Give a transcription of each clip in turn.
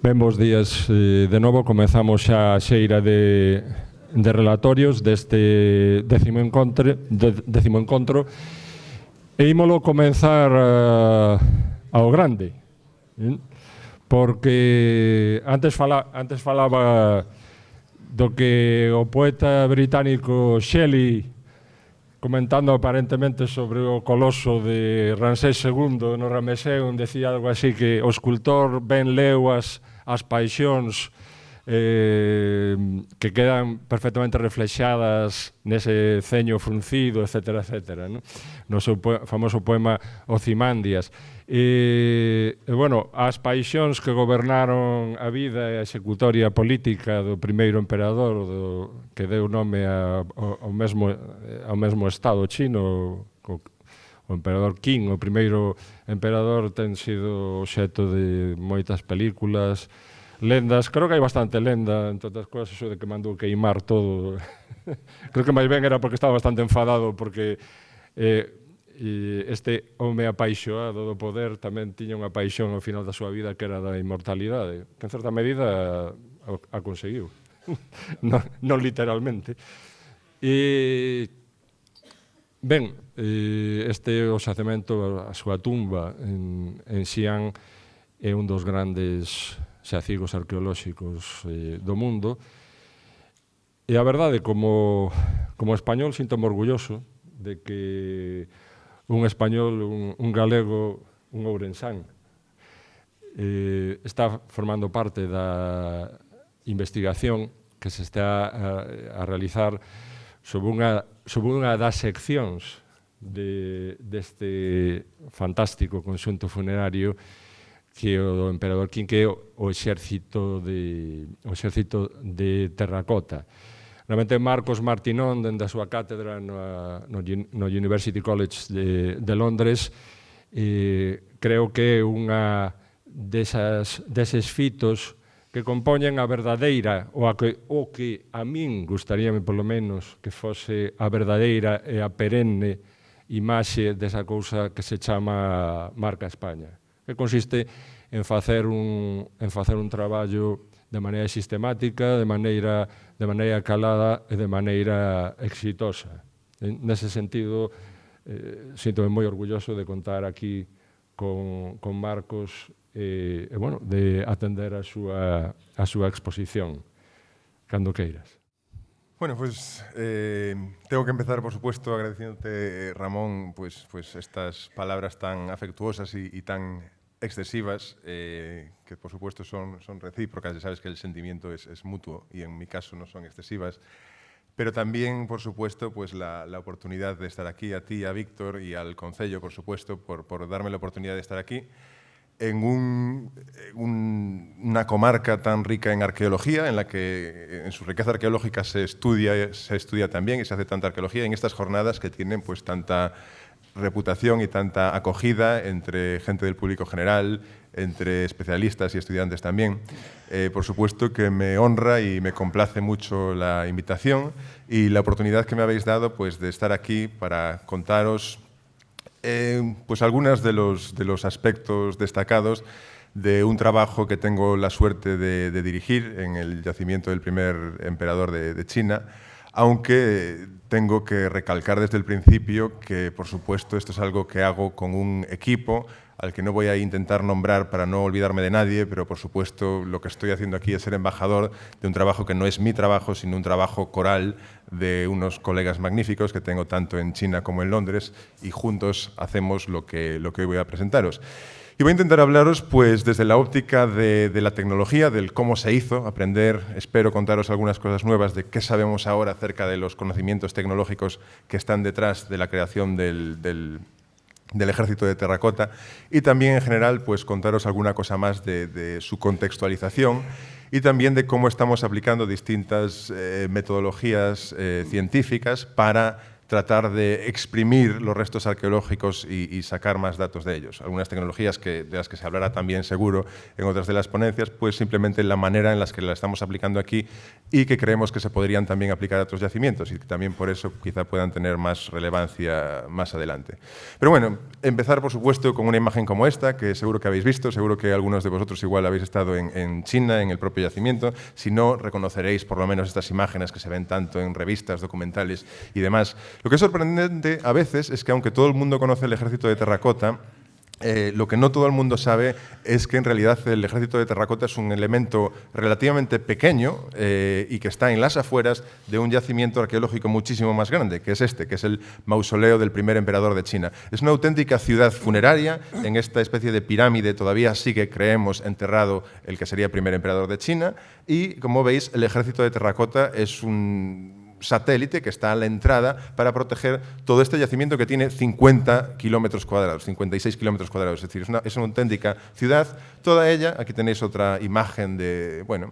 Ben, bons días. De novo comezamos xa a xeira de relatorios deste décimo encontro e ímolo comenzar ao grande, porque antes falaba do que o poeta británico Shelley, comentando aparentemente sobre o coloso de Ramsés II no Ramesseum, decía algo así que o escultor ben leu as paixóns que quedan perfectamente reflexadas nese ceño fruncido, etcétera, etcétera, no seu famoso poema Ozymandias. Bueno, as paixóns que gobernaron a vida e a executoria política do primeiro emperador que deu nome ao mesmo estado chino, o emperador Qin, o primeiro emperador, ten sido obxecto de moitas películas, lendas. Creo que hai bastante lenda, entre outras cousas, iso de que mandou queimar todo. Creo que máis ben era porque estaba bastante enfadado, porque este home apaixoado do poder tamén tiña unha paixón ao final da súa vida que era da inmortalidade, que en certa medida a conseguiu. Non literalmente. Ben, este o xacemento, a súa tumba en Xi'an é un dos grandes xacigos arqueolóxicos do mundo e a verdade, como español, sinto-me orgulloso de que un español, un galego, un ourensán está formando parte da investigación que se está a realizar sobre unha das seccións deste fantástico conxunto funerario que é o do emperador Qin, que é o exército de terracota. Realmente Marcos Martinón, dende a súa cátedra no University College de Londres, creo que é unha deses fitos que compoñen a verdadeira, o que a min gustaríame polo menos que fose a verdadeira e a perenne imaxe desa cousa que se chama Marca España, que consiste en facer un traballo de maneira sistemática, de maneira calada e de maneira exitosa. Nese sentido, sinto-me moi orgulloso de contar aquí con Marcos e de atender a súa exposición, cando queiras. Bueno, pues tengo que empezar, por supuesto, agradeciéndote, Ramón, pues estas palabras tan afectuosas y tan excesivas, que por supuesto son recíprocas. Ya sabes que el sentimiento es mutuo y en mi caso no son excesivas. Pero también, por supuesto, pues la oportunidad de estar aquí, a ti, a Víctor y al Concello, por supuesto, por darme la oportunidad de estar aquí en una comarca tan rica en arqueología, en la que en su riqueza arqueológica se estudia también y se hace tanta arqueología, en estas jornadas que tienen pues tanta reputación y tanta acogida entre gente del público general, entre especialistas y estudiantes también. Por supuesto que me honra y me complace mucho la invitación y la oportunidad que me habéis dado pues de estar aquí para contaros pues algunos de los aspectos destacados de un trabajo que tengo la suerte de dirigir en el yacimiento del primer emperador de China, aunque tengo que recalcar desde el principio que, por supuesto, esto es algo que hago con un equipo al que no voy a intentar nombrar para no olvidarme de nadie, pero, por supuesto, lo que estoy haciendo aquí es ser embajador de un trabajo que no es mi trabajo, sino un trabajo coral de unos colegas magníficos que tengo tanto en China como en Londres y juntos hacemos lo que hoy voy a presentaros. Y voy a intentar hablaros pues, desde la óptica de la tecnología, del cómo se hizo, aprender, espero contaros algunas cosas nuevas de qué sabemos ahora acerca de los conocimientos tecnológicos que están detrás de la creación del ejército de terracota y también en general pues, contaros alguna cosa más de su contextualización y también de cómo estamos aplicando distintas metodologías científicas para tratar de exprimir los restos arqueológicos y sacar más datos de ellos. Algunas tecnologías de las que se hablará también seguro en otras de las ponencias, pues simplemente la manera en la que la estamos aplicando aquí y que creemos que se podrían también aplicar a otros yacimientos y que también por eso quizá puedan tener más relevancia más adelante. Pero bueno, empezar por supuesto con una imagen como esta, que seguro que habéis visto, seguro que algunos de vosotros igual habéis estado en China, en el propio yacimiento. Si no, reconoceréis por lo menos estas imágenes que se ven tanto en revistas, documentales y demás. Lo que es sorprendente a veces es que aunque todo el mundo conoce el ejército de terracota, lo que no todo el mundo sabe es que en realidad el ejército de terracota es un elemento relativamente pequeño y que está en las afueras de un yacimiento arqueológico muchísimo más grande, que es este, que es el mausoleo del primer emperador de China. Es una auténtica ciudad funeraria. En esta especie de pirámide todavía sigue, creemos, enterrado el que sería el primer emperador de China y, como veis, el ejército de terracota es un satélite que está a la entrada para proteger todo este yacimiento que tiene 50 kilómetros cuadrados, 56 kilómetros cuadrados. Es decir, es una auténtica ciudad, toda ella. Aquí tenéis otra imagen de, bueno,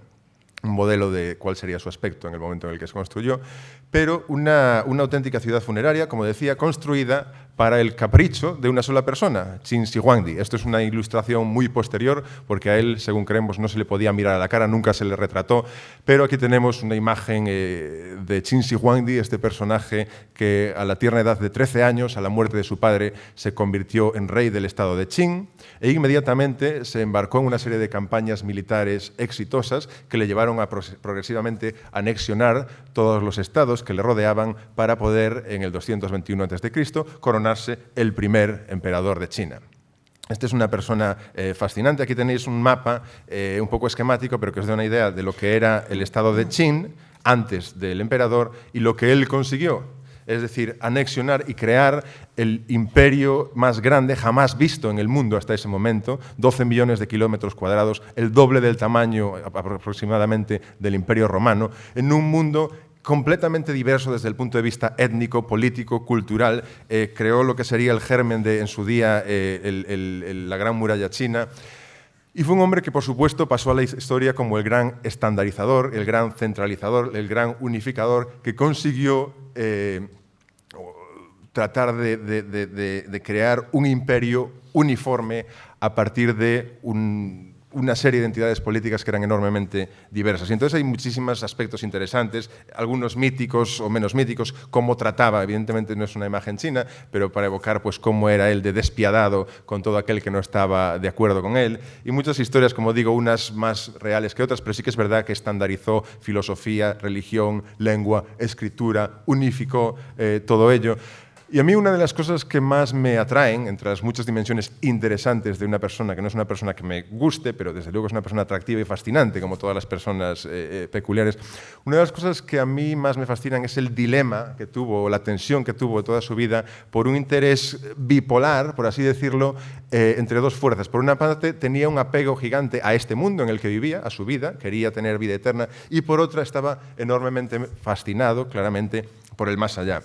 un modelo de cuál sería su aspecto en el momento en el que se construyó, pero una auténtica ciudad funeraria, como decía, construida para el capricho de una sola persona, Qin Shi Huangdi. Esto es una ilustración muy posterior, porque a él, según creemos, no se le podía mirar a la cara, nunca se le retrató, pero aquí tenemos una imagen de Qin Shi Huangdi, este personaje que a la tierna edad de 13 años, a la muerte de su padre, se convirtió en rey del estado de Qin e inmediatamente se embarcó en una serie de campañas militares exitosas que le llevaron a progresivamente anexionar todos los estados que le rodeaban para poder, en el 221 a.C., coronarse el primer emperador de China. Esta es una persona fascinante. Aquí tenéis un mapa un poco esquemático, pero que os da una idea de lo que era el estado de Qin antes del emperador y lo que él consiguió. Es decir, anexionar y crear el imperio más grande jamás visto en el mundo hasta ese momento, 12 millones de kilómetros cuadrados, el doble del tamaño aproximadamente del Imperio Romano, en un mundo completamente diverso desde el punto de vista étnico, político, cultural. Creó lo que sería el germen de, en su día, la Gran Muralla China. Y fue un hombre que, por supuesto, pasó a la historia como el gran estandarizador, el gran centralizador, el gran unificador, que consiguió tratar de crear un imperio uniforme a partir de una serie de entidades políticas que eran enormemente diversas. Y entonces hay muchísimos aspectos interesantes, algunos míticos o menos míticos, cómo trataba, evidentemente no es una imagen china, pero para evocar pues cómo era él de despiadado con todo aquel que no estaba de acuerdo con él. Y muchas historias, como digo, unas más reales que otras, pero sí que es verdad que estandarizó filosofía, religión, lengua, escritura, unificó todo ello. Y a mí una de las cosas que más me atraen, entre las muchas dimensiones interesantes de una persona, que no es una persona que me guste, pero desde luego es una persona atractiva y fascinante, como todas las personas peculiares, una de las cosas que a mí más me fascinan es el dilema que tuvo, la tensión que tuvo toda su vida por un interés bipolar, por así decirlo, entre dos fuerzas. Por una parte, tenía un apego gigante a este mundo en el que vivía, a su vida, quería tener vida eterna, y por otra estaba enormemente fascinado, claramente, por el más allá.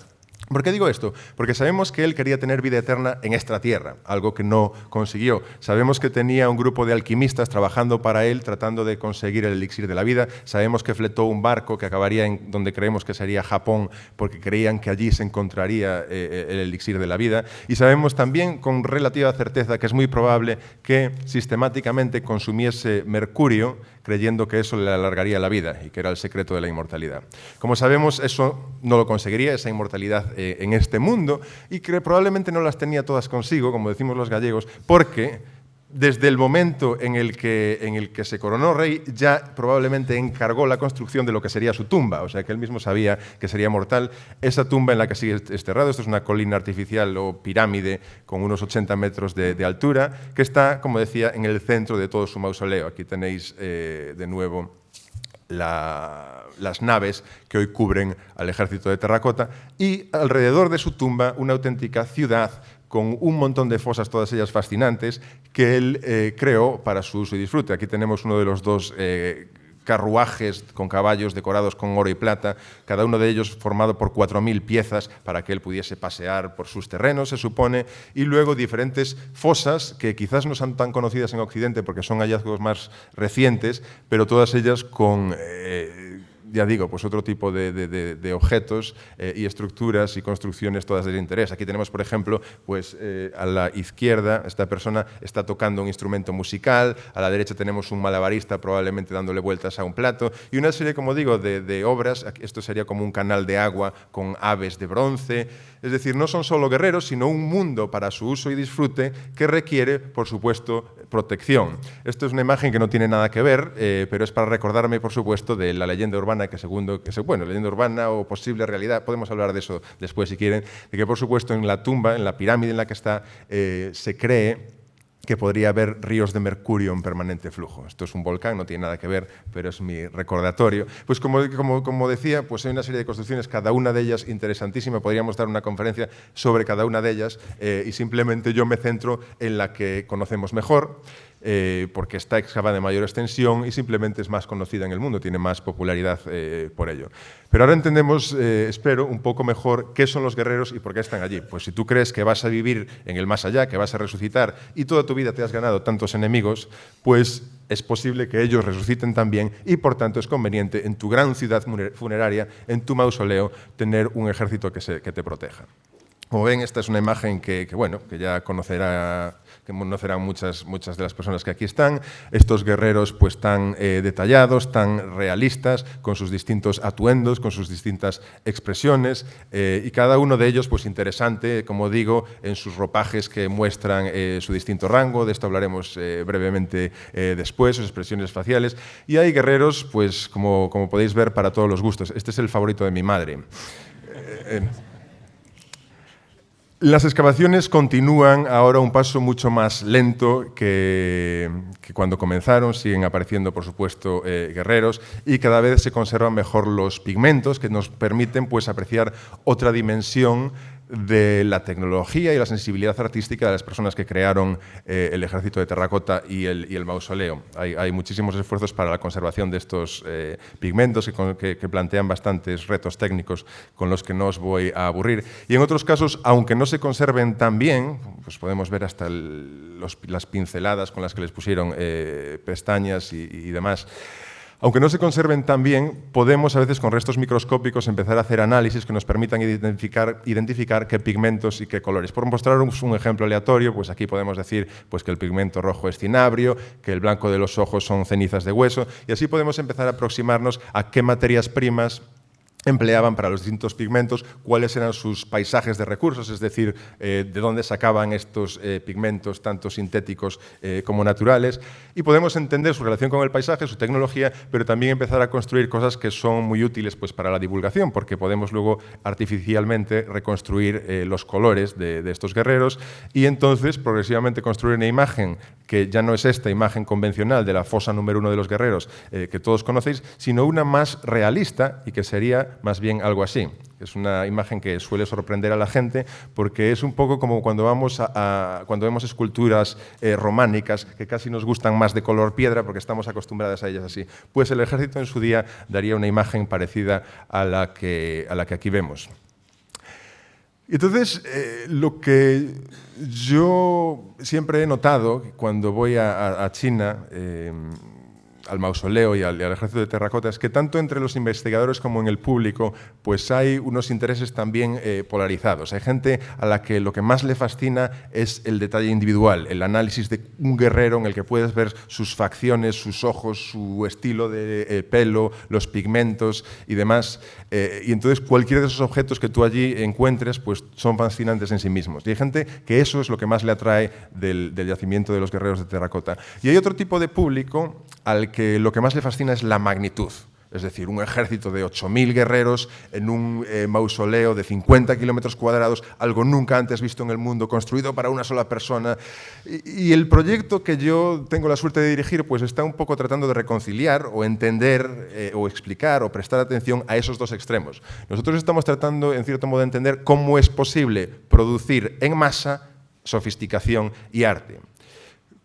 ¿Por qué digo esto? Porque sabemos que él quería tener vida eterna en esta tierra, algo que no consiguió. Sabemos que tenía un grupo de alquimistas trabajando para él, tratando de conseguir el elixir de la vida. Sabemos que fletó un barco que acabaría en donde creemos que sería Japón, porque creían que allí se encontraría el elixir de la vida. Y sabemos también con relativa certeza que es muy probable que sistemáticamente consumiese mercurio, creyendo que eso le alargaría la vida y que era el secreto de la inmortalidad. Como sabemos, eso no lo conseguiría, esa inmortalidad en este mundo, y que probablemente no las tenía todas consigo, como decimos los gallegos, porque desde el momento en el que se coronó rey, ya probablemente encargó la construcción de lo que sería su tumba, o sea que él mismo sabía que sería mortal. Esa tumba en la que sigue desterrado, esto es una colina artificial o pirámide con unos 80 metros de altura, que está, como decía, en el centro de todo su mausoleo. Aquí tenéis de nuevo las naves que hoy cubren al ejército de terracota, y alrededor de su tumba una auténtica ciudad con un montón de fosas, todas ellas fascinantes, que él creó para su uso y disfrute. Aquí tenemos uno de los dos carruajes con caballos decorados con oro y plata, cada uno de ellos formado por 4.000 piezas para que él pudiese pasear por sus terrenos, se supone, y luego diferentes fosas que quizás no son tan conocidas en Occidente porque son hallazgos más recientes, pero todas ellas con ya digo, pues otro tipo de objetos y estructuras y construcciones todas de interés. Aquí tenemos, por ejemplo, pues a la izquierda esta persona está tocando un instrumento musical, a la derecha tenemos un malabarista probablemente dándole vueltas a un plato y una serie, como digo, de obras. Esto sería como un canal de agua con aves de bronce. Es decir, no son solo guerreros, sino un mundo para su uso y disfrute que requiere, por supuesto, protección. Esto es una imagen que no tiene nada que ver, pero es para recordarme, por supuesto, de la leyenda urbana leyenda urbana o posible realidad, podemos hablar de eso después si quieren, de que, por supuesto, en la tumba, en la pirámide en la que está, se cree que podría haber ríos de mercurio en permanente flujo. Esto es un volcán, no tiene nada que ver, pero es mi recordatorio. Pues como decía, pues hay una serie de construcciones, cada una de ellas interesantísima, podríamos dar una conferencia sobre cada una de ellas y simplemente yo me centro en la que conocemos mejor, porque está excavada de mayor extensión y simplemente es más conocida en el mundo, tiene más popularidad por ello. Pero ahora entendemos, espero, un poco mejor qué son los guerreros y por qué están allí. Pues si tú crees que vas a vivir en el más allá, que vas a resucitar y toda tu vida te has ganado tantos enemigos, pues es posible que ellos resuciten también y por tanto es conveniente en tu gran ciudad funeraria, en tu mausoleo, tener un ejército que te proteja. Como ven, esta es una imagen que ya conocerán muchas de las personas que aquí están. Estos guerreros pues tan detallados, tan realistas, con sus distintos atuendos, con sus distintas expresiones y cada uno de ellos pues interesante, como digo, en sus ropajes que muestran su distinto rango. De esto hablaremos brevemente después, sus expresiones faciales. Y hay guerreros, pues como podéis ver, para todos los gustos. Este es el favorito de mi madre. Las excavaciones continúan ahora a un paso mucho más lento que cuando comenzaron. Siguen apareciendo, por supuesto, guerreros y cada vez se conservan mejor los pigmentos que nos permiten pues, apreciar otra dimensión de la tecnología y la sensibilidad artística de las personas que crearon el ejército de terracota y el mausoleo. Hay muchísimos esfuerzos para la conservación de estos pigmentos que plantean bastantes retos técnicos con los que no os voy a aburrir. Y en otros casos, aunque no se conserven tan bien, pues podemos ver hasta las pinceladas con las que les pusieron pestañas y demás. Aunque no se conserven tan bien, podemos a veces con restos microscópicos empezar a hacer análisis que nos permitan identificar qué pigmentos y qué colores. Por mostraros un ejemplo aleatorio, pues aquí podemos decir pues, que el pigmento rojo es cinabrio, que el blanco de los ojos son cenizas de hueso, y así podemos empezar a aproximarnos a qué materias primas empleaban para los distintos pigmentos, cuáles eran sus paisajes de recursos, es decir, de dónde sacaban estos pigmentos, tanto sintéticos como naturales, y podemos entender su relación con el paisaje, su tecnología, pero también empezar a construir cosas que son muy útiles pues, para la divulgación, porque podemos luego artificialmente reconstruir los colores de estos guerreros y entonces progresivamente construir una imagen que ya no es esta imagen convencional de la fosa número 1 de los guerreros que todos conocéis, sino una más realista y que sería más bien algo así. Es una imagen que suele sorprender a la gente porque es un poco como cuando vemos esculturas románicas que casi nos gustan más de color piedra porque estamos acostumbradas a ellas así. Pues el ejército en su día daría una imagen parecida a la que aquí vemos. Entonces, lo que yo siempre he notado cuando voy a China, al mausoleo y al ejército de terracota, es que tanto entre los investigadores como en el público pues hay unos intereses también polarizados. Hay gente a la que lo que más le fascina es el detalle individual, el análisis de un guerrero en el que puedes ver sus facciones, sus ojos, su estilo de pelo, los pigmentos y demás. Y entonces cualquiera de esos objetos que tú allí encuentres pues son fascinantes en sí mismos. Y hay gente que eso es lo que más le atrae del yacimiento de los guerreros de terracota. Y hay otro tipo de público al que lo que más le fascina es la magnitud. Es decir, un ejército de 8.000 guerreros en un mausoleo de 50 kilómetros cuadrados, algo nunca antes visto en el mundo, construido para una sola persona. Y el proyecto que yo tengo la suerte de dirigir pues está un poco tratando de reconciliar o entender o explicar o prestar atención a esos dos extremos. Nosotros estamos tratando, en cierto modo, de entender cómo es posible producir en masa sofisticación y arte.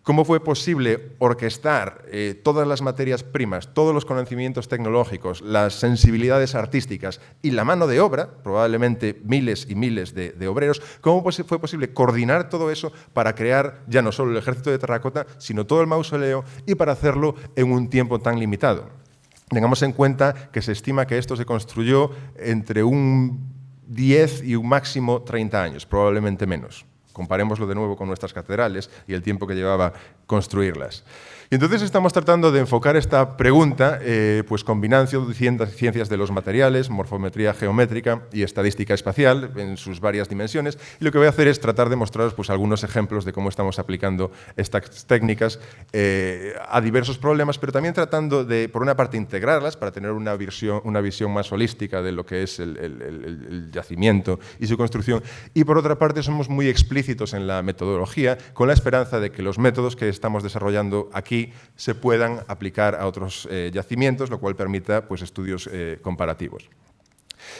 ¿Cómo fue posible orquestar todas las materias primas, todos los conocimientos tecnológicos, las sensibilidades artísticas y la mano de obra, probablemente miles y miles de obreros, cómo fue posible coordinar todo eso para crear ya no solo el ejército de terracota, sino todo el mausoleo y para hacerlo en un tiempo tan limitado? Tengamos en cuenta que se estima que esto se construyó entre un 10 y un máximo 30 años, probablemente menos. Comparémoslo de nuevo con nuestras catedrales y el tiempo que llevaba construirlas. Y entonces estamos tratando de enfocar esta pregunta pues combinando ciencias de los materiales, morfometría geométrica y estadística espacial en sus varias dimensiones. Y lo que voy a hacer es tratar de mostraros pues, algunos ejemplos de cómo estamos aplicando estas técnicas a diversos problemas, pero también tratando de, por una parte, integrarlas para tener una visión más holística de lo que es el yacimiento y su construcción. Y por otra parte, somos muy explícitos en la metodología, con la esperanza de que los métodos que estamos desarrollando aquí se puedan aplicar a otros yacimientos, lo cual permita pues, estudios comparativos.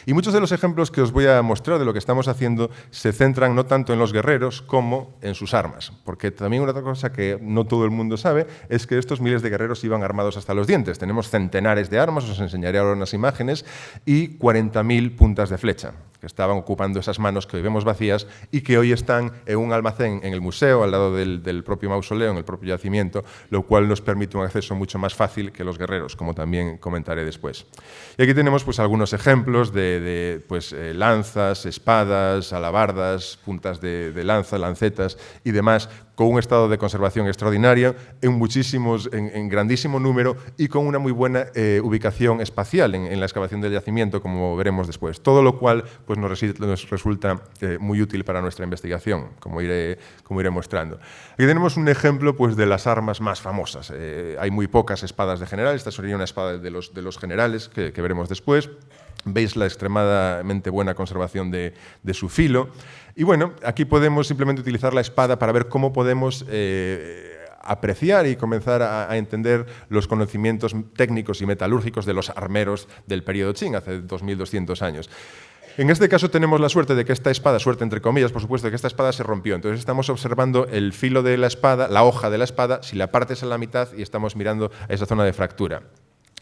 Y muchos de los ejemplos que os voy a mostrar de lo que estamos haciendo se centran no tanto en los guerreros como en sus armas, porque también una otra cosa que no todo el mundo sabe es que estos miles de guerreros iban armados hasta los dientes. Tenemos centenares de armas, os enseñaré ahora unas imágenes, y 40.000 puntas de flecha, que estaban ocupando esas manos que hoy vemos vacías y que hoy están en un almacén en el museo, al lado del propio mausoleo, en el propio yacimiento, lo cual nos permite un acceso mucho más fácil que los guerreros, como también comentaré después. Y aquí tenemos pues, algunos ejemplos de lanzas, espadas, alabardas, puntas de lanza, lancetas y demás, con un estado de conservación extraordinario, en grandísimo número y con una muy buena ubicación espacial en la excavación del yacimiento, como veremos después. Todo lo cual pues, nos resulta muy útil para nuestra investigación, como iré mostrando. Aquí tenemos un ejemplo pues, de las armas más famosas. Hay muy pocas espadas de general, esta sería una espada de los generales que veremos después. Veis la extremadamente buena conservación de su filo. Y bueno, aquí podemos simplemente utilizar la espada para ver cómo podemos apreciar y comenzar a entender los conocimientos técnicos y metalúrgicos de los armeros del periodo Qing, hace 2200 años. En este caso tenemos la suerte de que esta espada, suerte entre comillas, por supuesto, de que esta espada se rompió. Entonces estamos observando el filo de la espada, la hoja de la espada, si la partes a la mitad y estamos mirando a esa zona de fractura.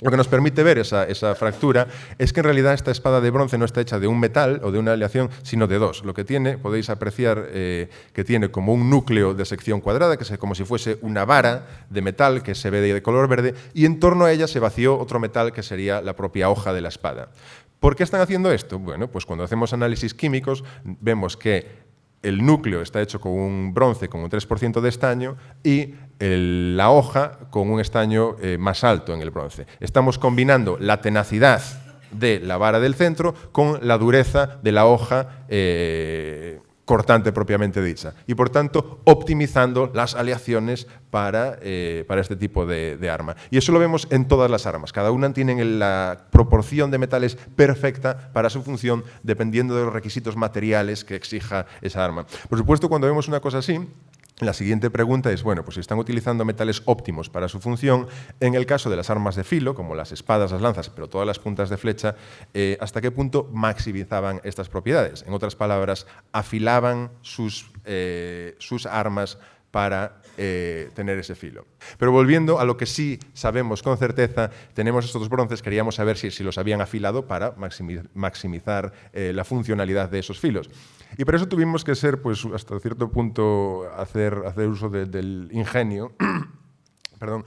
Lo que nos permite ver esa fractura es que en realidad esta espada de bronce no está hecha de un metal o de una aleación, sino de dos. Lo que tiene, podéis apreciar que tiene como un núcleo de sección cuadrada, que es como si fuese una vara de metal que se ve de color verde, y en torno a ella se vació otro metal que sería la propia hoja de la espada. ¿Por qué están haciendo esto? Bueno, pues cuando hacemos análisis químicos vemos que el núcleo está hecho con un bronce con un 3% de estaño y la hoja con un estaño más alto en el bronce. Estamos combinando la tenacidad de la vara del centro con la dureza de la hoja cortante propiamente dicha y, por tanto, optimizando las aleaciones para este tipo de arma. Y eso lo vemos en todas las armas. Cada una tiene la proporción de metales perfecta para su función dependiendo de los requisitos materiales que exija esa arma. Por supuesto, cuando vemos una cosa así, la siguiente pregunta es, bueno, pues si están utilizando metales óptimos para su función, en el caso de las armas de filo, como las espadas, las lanzas, pero todas las puntas de flecha, ¿hasta qué punto maximizaban estas propiedades? En otras palabras, afilaban sus armas para tener ese filo. Pero volviendo a lo que sí sabemos con certeza, tenemos estos dos bronces, queríamos saber si los habían afilado para maximizar la funcionalidad de esos filos. Y para eso tuvimos que ser, pues, hasta cierto punto, hacer uso del ingenio. Perdón.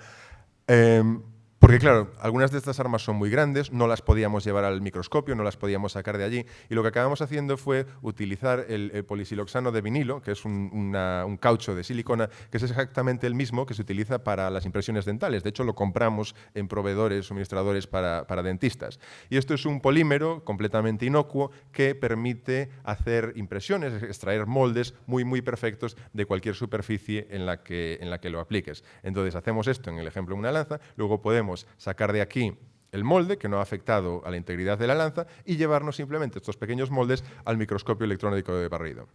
Porque, claro, algunas de estas armas son muy grandes, no las podíamos llevar al microscopio, no las podíamos sacar de allí, y lo que acabamos haciendo fue utilizar el polisiloxano de vinilo, que es un caucho de silicona, que es exactamente el mismo que se utiliza para las impresiones dentales. De hecho, lo compramos en proveedores, suministradores para dentistas. Y esto es un polímero completamente inocuo que permite hacer impresiones, extraer moldes muy, muy perfectos de cualquier superficie en la que lo apliques. Entonces, hacemos esto en el ejemplo de una lanza, luego podemos sacar de aquí el molde, que no ha afectado a la integridad de la lanza, y llevarnos simplemente estos pequeños moldes al microscopio electrónico de barrido.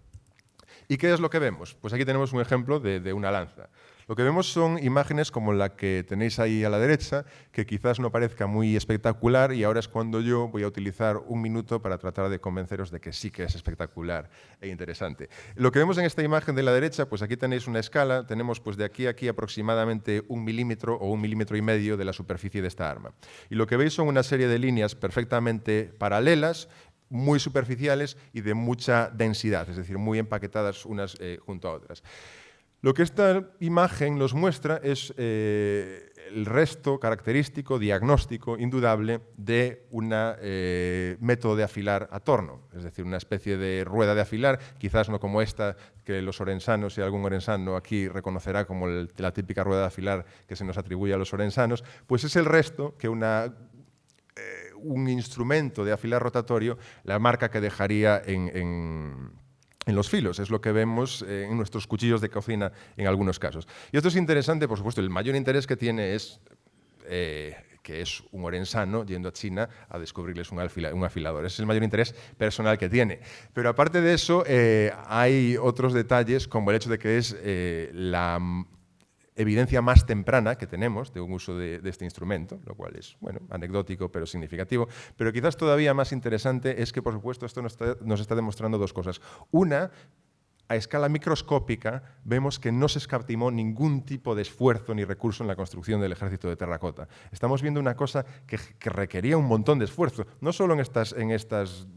¿Y qué es lo que vemos? Pues aquí tenemos un ejemplo de una lanza. Lo que vemos son imágenes como la que tenéis ahí a la derecha, que quizás no parezca muy espectacular, y ahora es cuando yo voy a utilizar un minuto para tratar de convenceros de que sí que es espectacular e interesante. Lo que vemos en esta imagen de la derecha, pues aquí tenéis una escala, tenemos pues de aquí a aquí aproximadamente 1 milímetro o 1,5 milímetros de la superficie de esta arma. Y lo que veis son una serie de líneas perfectamente paralelas, muy superficiales y de mucha densidad, es decir, muy empaquetadas unas junto a otras. Lo que esta imagen nos muestra es el resto característico, diagnóstico, indudable, de un método de afilar a torno, es decir, una especie de rueda de afilar, quizás no como esta que los orensanos, si algún orensano aquí reconocerá como la típica rueda de afilar que se nos atribuye a los orensanos, pues es el resto que un instrumento de afilar rotatorio, la marca que dejaría en los filos. Es lo que vemos en nuestros cuchillos de cocina en algunos casos. Y esto es interesante, por supuesto, el mayor interés que tiene es que es un orensano yendo a China a descubrirles un afilador. Ese es el mayor interés personal que tiene. Pero aparte de eso, hay otros detalles, como el hecho de que es la evidencia más temprana que tenemos de un uso de este instrumento, lo cual es, bueno, anecdótico pero significativo. Pero quizás todavía más interesante es que, por supuesto, esto nos está demostrando dos cosas. Una, a escala microscópica, vemos que no se escatimó ningún tipo de esfuerzo ni recurso en la construcción del ejército de terracota. Estamos viendo una cosa que requería un montón de esfuerzo, no solo en estas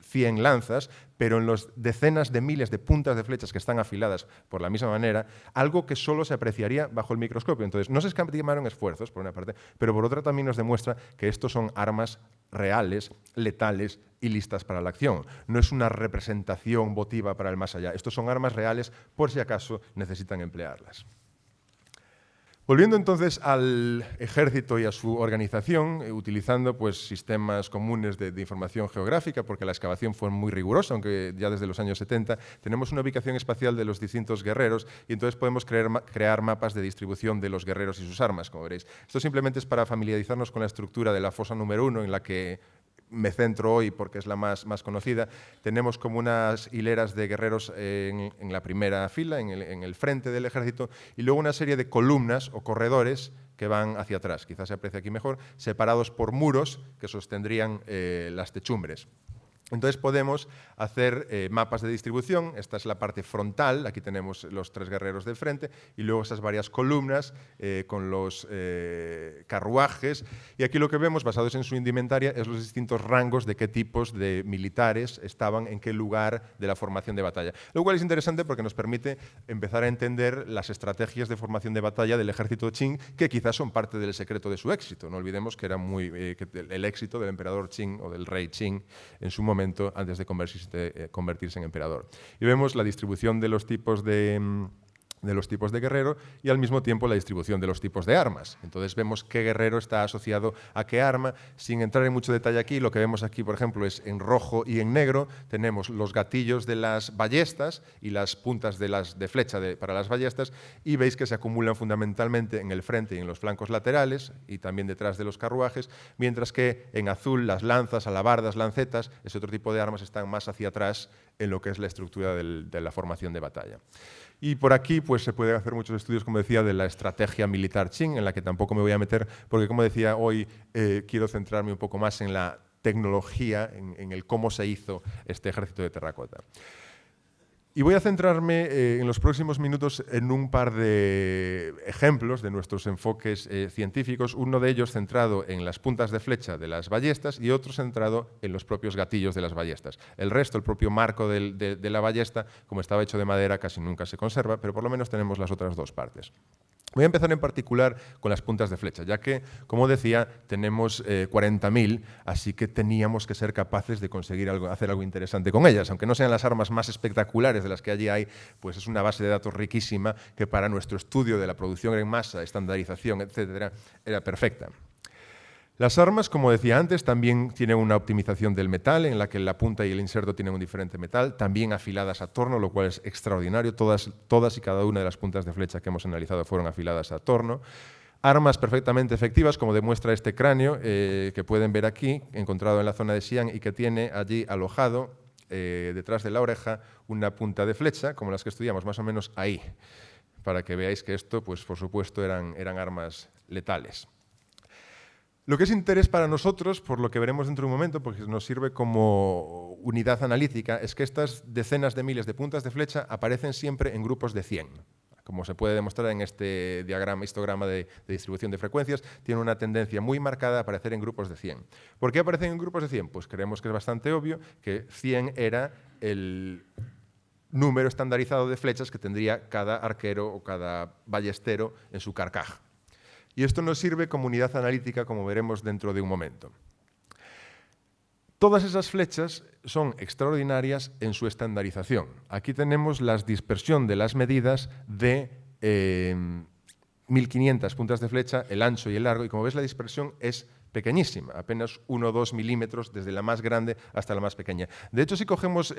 100 lanzas, pero en los decenas de miles de puntas de flechas que están afiladas por la misma manera, algo que solo se apreciaría bajo el microscopio. Entonces, no se escatimaron esfuerzos, por una parte, pero por otra también nos demuestra que estos son armas reales, letales y listas para la acción. No es una representación votiva para el más allá. Estos son armas reales por si acaso necesitan emplearlas. Volviendo entonces al ejército y a su organización, utilizando pues, sistemas comunes de información geográfica, porque la excavación fue muy rigurosa, aunque ya desde los años 70, tenemos una ubicación espacial de los distintos guerreros y entonces podemos crear mapas de distribución de los guerreros y sus armas, como veréis. Esto simplemente es para familiarizarnos con la estructura de la fosa número 1, en la que me centro hoy porque es la más conocida. Tenemos como unas hileras de guerreros en la primera fila, en el frente del ejército, y luego una serie de columnas o corredores que van hacia atrás, quizás se aprecie aquí mejor, separados por muros que sostendrían las techumbres. Entonces podemos hacer mapas de distribución. Esta es la parte frontal, aquí tenemos los 3 guerreros del frente, y luego esas varias columnas con los carruajes. Y aquí lo que vemos, basados en su indumentaria, es los distintos rangos de qué tipos de militares estaban en qué lugar de la formación de batalla. Lo cual es interesante porque nos permite empezar a entender las estrategias de formación de batalla del ejército Qing, que quizás son parte del secreto de su éxito. No olvidemos que era que el éxito del emperador Qing o del rey Qing en su momento antes de convertirse en emperador. Y vemos la distribución de los tipos de guerrero y al mismo tiempo la distribución de los tipos de armas. Entonces vemos qué guerrero está asociado a qué arma. Sin entrar en mucho detalle aquí, lo que vemos aquí, por ejemplo, es en rojo y en negro tenemos los gatillos de las ballestas y las puntas de flecha para las ballestas, y veis que se acumulan fundamentalmente en el frente y en los flancos laterales y también detrás de los carruajes, mientras que en azul las lanzas, alabardas, lancetas, ese otro tipo de armas están más hacia atrás en lo que es la estructura de la formación de batalla. Y por aquí pues, se pueden hacer muchos estudios, como decía, de la estrategia militar Qing, en la que tampoco me voy a meter, porque, como decía, hoy quiero centrarme un poco más en la tecnología, en el cómo se hizo este ejército de terracota. Y voy a centrarme en los próximos minutos en un par de ejemplos de nuestros enfoques científicos, uno de ellos centrado en las puntas de flecha de las ballestas y otro centrado en los propios gatillos de las ballestas. El resto, el propio marco de la ballesta, como estaba hecho de madera, casi nunca se conserva, pero por lo menos tenemos las otras dos partes. Voy a empezar en particular con las puntas de flecha, ya que, como decía, tenemos 40.000, así que teníamos que ser capaces de conseguir hacer algo interesante con ellas. Aunque no sean las armas más espectaculares de las que allí hay, pues es una base de datos riquísima que para nuestro estudio de la producción en masa, estandarización, etcétera, era perfecta. Las armas, como decía antes, también tienen una optimización del metal, en la que la punta y el inserto tienen un diferente metal, también afiladas a torno, lo cual es extraordinario. Todas y cada una de las puntas de flecha que hemos analizado fueron afiladas a torno. Armas perfectamente efectivas, como demuestra este cráneo que pueden ver aquí, encontrado en la zona de Xi'an y que tiene allí alojado, detrás de la oreja, una punta de flecha, como las que estudiamos, más o menos ahí, para que veáis que esto, pues, por supuesto, eran armas letales. Lo que es interés para nosotros, por lo que veremos dentro de un momento, porque nos sirve como unidad analítica, es que estas decenas de miles de puntas de flecha aparecen siempre en grupos de 100. Como se puede demostrar en este histograma de distribución de frecuencias, tiene una tendencia muy marcada a aparecer en grupos de 100. ¿Por qué aparecen en grupos de 100? Pues creemos que es bastante obvio que 100 era el número estandarizado de flechas que tendría cada arquero o cada ballestero en su carcaj. Y esto nos sirve como unidad analítica, como veremos dentro de un momento. Todas esas flechas son extraordinarias en su estandarización. Aquí tenemos la dispersión de las medidas de 1500 puntas de flecha, el ancho y el largo, y como ves la dispersión es pequeñísima, apenas 1 o 2 milímetros desde la más grande hasta la más pequeña. De hecho, si cogemos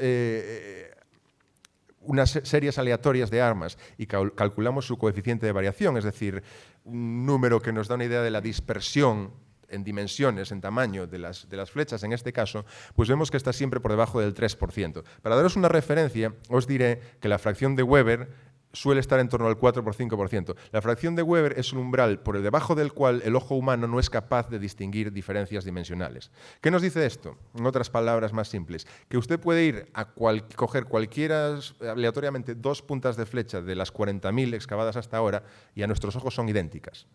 unas series aleatorias de armas y calculamos su coeficiente de variación, es decir, un número que nos da una idea de la dispersión en dimensiones, en tamaño de las flechas, en este caso, pues vemos que está siempre por debajo del 3%. Para daros una referencia, os diré que la fracción de Weber suele estar en torno al 4 por 5%. La fracción de Weber es un umbral por debajo del cual el ojo humano no es capaz de distinguir diferencias dimensionales. ¿Qué nos dice esto? En otras palabras más simples, que usted puede ir a coger cualquiera, aleatoriamente, 2 puntas de flecha de las 40.000 excavadas hasta ahora y a nuestros ojos son idénticas.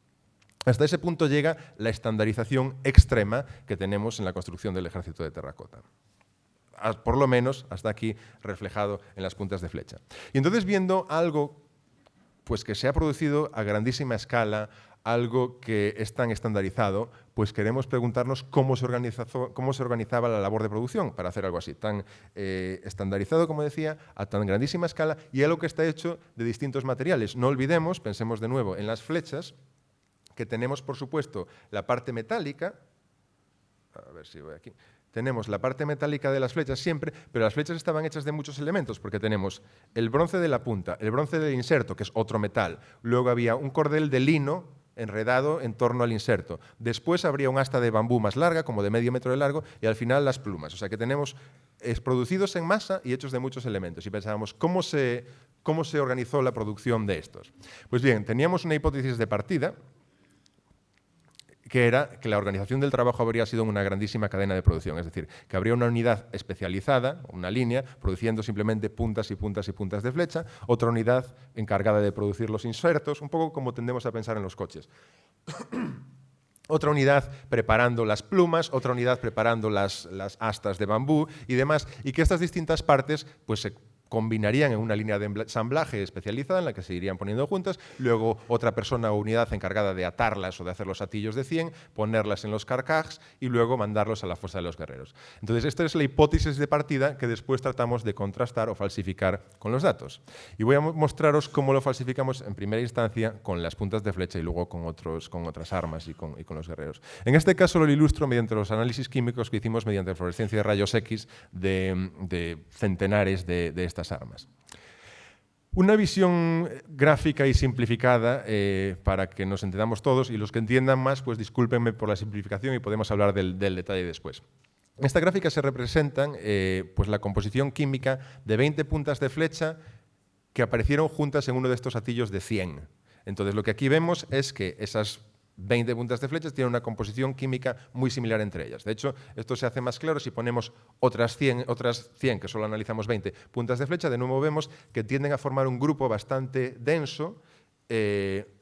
Hasta ese punto llega la estandarización extrema que tenemos en la construcción del ejército de terracota. Por lo menos hasta aquí reflejado en las puntas de flecha. Y entonces viendo algo pues, que se ha producido a grandísima escala, algo que es tan estandarizado, pues queremos preguntarnos cómo se organizaba la labor de producción para hacer algo así, tan estandarizado, como decía, a tan grandísima escala, y algo que está hecho de distintos materiales. No olvidemos, pensemos de nuevo en las flechas, que tenemos, por supuesto, la parte metálica. A ver si voy aquí. Tenemos la parte metálica de las flechas siempre, pero las flechas estaban hechas de muchos elementos, porque tenemos el bronce de la punta, el bronce del inserto, que es otro metal. Luego había un cordel de lino enredado en torno al inserto. Después habría un asta de bambú más larga, como de medio metro de largo, y al final las plumas. O sea que tenemos producidos en masa y hechos de muchos elementos. Y pensábamos, ¿cómo se organizó la producción de estos? Pues bien, teníamos una hipótesis de partida, que era que la organización del trabajo habría sido una grandísima cadena de producción, es decir, que habría una unidad especializada, una línea, produciendo simplemente puntas y puntas y puntas de flecha, otra unidad encargada de producir los insertos, un poco como tendemos a pensar en los coches. Otra unidad preparando las plumas, otra unidad preparando las astas de bambú y demás, y que estas distintas partes pues, se combinarían en una línea de ensamblaje especializada en la que se irían poniendo juntas, luego otra persona o unidad encargada de atarlas o de hacer los atillos de 100, ponerlas en los carcajes y luego mandarlos a la fuerza de los guerreros. Entonces, esta es la hipótesis de partida que después tratamos de contrastar o falsificar con los datos. Y voy a mostraros cómo lo falsificamos en primera instancia con las puntas de flecha y luego con otras armas y con los guerreros. En este caso lo ilustro mediante los análisis químicos que hicimos mediante fluorescencia de rayos X de centenares de estas armas. Una visión gráfica y simplificada para que nos entendamos todos, y los que entiendan más, pues discúlpenme por la simplificación y podemos hablar del detalle después. En esta gráfica se representan pues la composición química de 20 puntas de flecha que aparecieron juntas en uno de estos atillos de 100. Entonces lo que aquí vemos es que esas 20 puntas de flechas tienen una composición química muy similar entre ellas. De hecho, esto se hace más claro si ponemos otras 100, que solo analizamos 20 puntas de flecha. De nuevo vemos que tienden a formar un grupo bastante denso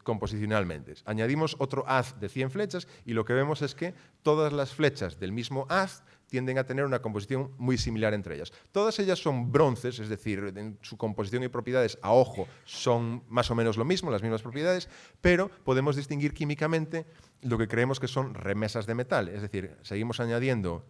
composicionalmente. Añadimos otro haz de 100 flechas y lo que vemos es que todas las flechas del mismo haz tienden a tener una composición muy similar entre ellas. Todas ellas son bronces, es decir, en su composición y propiedades a ojo son más o menos lo mismo, las mismas propiedades, pero podemos distinguir químicamente lo que creemos que son remesas de metal, es decir, seguimos añadiendo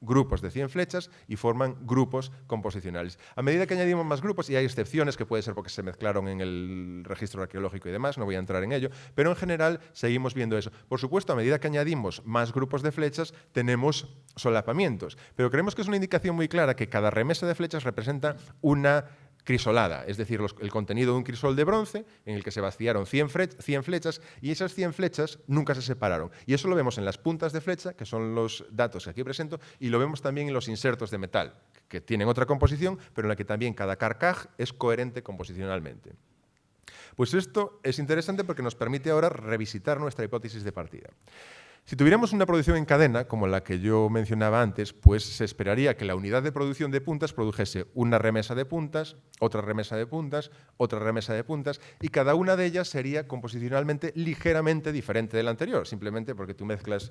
grupos de 100 flechas y forman grupos composicionales. A medida que añadimos más grupos, y hay excepciones que puede ser porque se mezclaron en el registro arqueológico y demás, no voy a entrar en ello, pero en general seguimos viendo eso. Por supuesto, a medida que añadimos más grupos de flechas, tenemos solapamientos, pero creemos que es una indicación muy clara que cada remesa de flechas representa una crisolada, es decir, el contenido de un crisol de bronce en el que se vaciaron 100 flechas y esas 100 flechas nunca se separaron. Y eso lo vemos en las puntas de flecha, que son los datos que aquí presento, y lo vemos también en los insertos de metal, que tienen otra composición, pero en la que también cada carcaj es coherente composicionalmente. Pues esto es interesante porque nos permite ahora revisitar nuestra hipótesis de partida. Si tuviéramos una producción en cadena, como la que yo mencionaba antes, pues se esperaría que la unidad de producción de puntas produjese una remesa de puntas, otra remesa de puntas, otra remesa de puntas, y cada una de ellas sería composicionalmente ligeramente diferente de la anterior, simplemente porque tú mezclas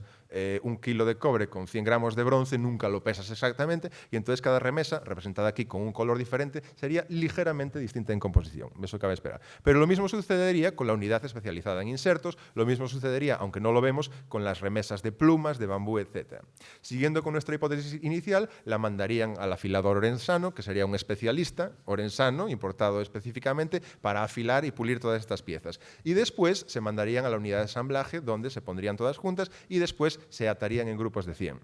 1 kilo de cobre con 100 gramos de bronce, nunca lo pesas exactamente, y entonces cada remesa, representada aquí con un color diferente, sería ligeramente distinta en composición. Eso cabe esperar. Pero lo mismo sucedería con la unidad especializada en insertos, lo mismo sucedería, aunque no lo vemos, con las remesas de plumas, de bambú, etc. Siguiendo con nuestra hipótesis inicial, la mandarían al afilador Orensano, que sería un especialista, Orensano, importado específicamente, para afilar y pulir todas estas piezas. Y después se mandarían a la unidad de ensamblaje, donde se pondrían todas juntas y después se atarían en grupos de 100.